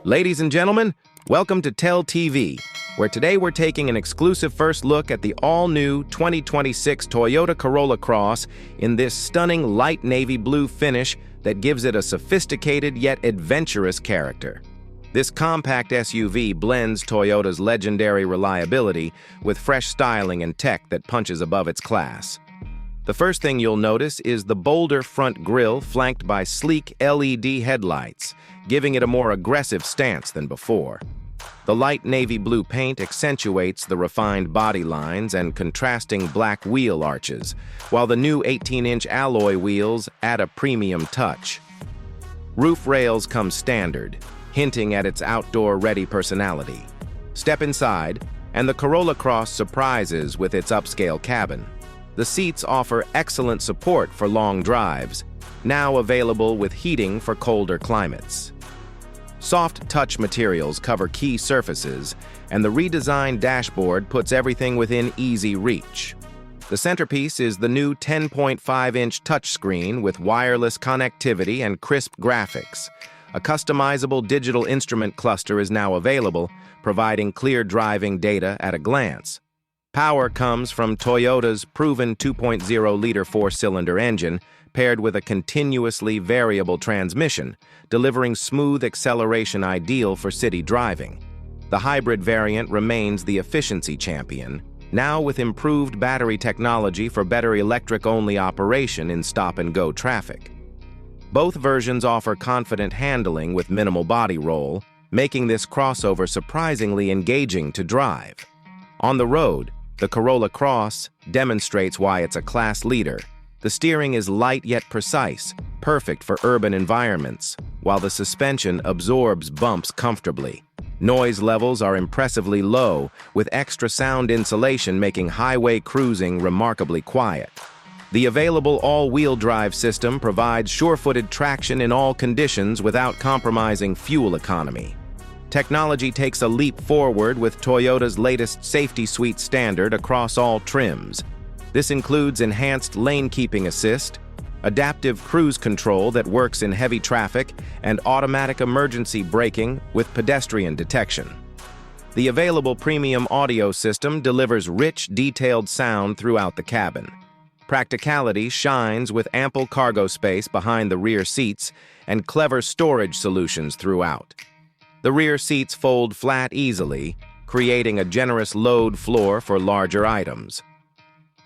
Ladies and gentlemen, welcome to Tell TV, where today we're taking an exclusive first look at the all-new 2026 Toyota Corolla Cross in this stunning light navy blue finish that gives it a sophisticated yet adventurous character. This compact SUV blends Toyota's legendary reliability with fresh styling and tech that punches above its class. The first thing you'll notice is the bolder front grille flanked by sleek LED headlights, giving it a more aggressive stance than before. The light navy blue paint accentuates the refined body lines and contrasting black wheel arches, while the new 18-inch alloy wheels add a premium touch. Roof rails come standard, hinting at its outdoor-ready personality. Step inside, and the Corolla Cross surprises with its upscale cabin. The seats offer excellent support for long drives, now available with heating for colder climates. Soft touch materials cover key surfaces, and the redesigned dashboard puts everything within easy reach. The centerpiece is the new 10.5-inch touchscreen with wireless connectivity and crisp graphics. A customizable digital instrument cluster is now available, providing clear driving data at a glance. Power comes from Toyota's proven 2.0-liter four-cylinder engine, paired with a continuously variable transmission, delivering smooth acceleration ideal for city driving. The hybrid variant remains the efficiency champion, now with improved battery technology for better electric-only operation in stop-and-go traffic. Both versions offer confident handling with minimal body roll, making this crossover surprisingly engaging to drive. On the road, the Corolla Cross demonstrates why it's a class leader. The steering is light yet precise, perfect for urban environments, while the suspension absorbs bumps comfortably. Noise levels are impressively low, with extra sound insulation making highway cruising remarkably quiet. The available all-wheel drive system provides sure-footed traction in all conditions without compromising fuel economy. Technology takes a leap forward with Toyota's latest safety suite standard across all trims. This includes enhanced lane-keeping assist, adaptive cruise control that works in heavy traffic, and automatic emergency braking with pedestrian detection. The available premium audio system delivers rich, detailed sound throughout the cabin. Practicality shines with ample cargo space behind the rear seats and clever storage solutions throughout. The rear seats fold flat easily, creating a generous load floor for larger items.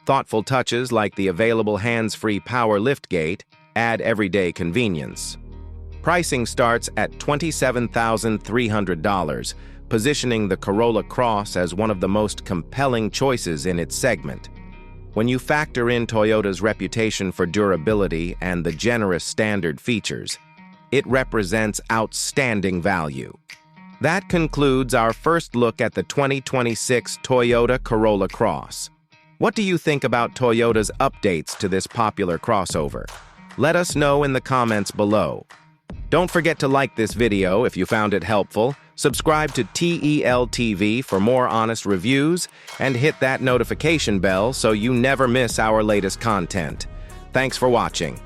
Thoughtful touches like the available hands-free power liftgate add everyday convenience. Pricing starts at $27,300, positioning the Corolla Cross as one of the most compelling choices in its segment. When you factor in Toyota's reputation for durability and the generous standard features, it represents outstanding value. That concludes our first look at the 2026 Toyota Corolla Cross. What do you think about Toyota's updates to this popular crossover? Let us know in the comments below. Don't forget to like this video if you found it helpful, subscribe to TEL TV for more honest reviews, and hit that notification bell so you never miss our latest content. Thanks for watching.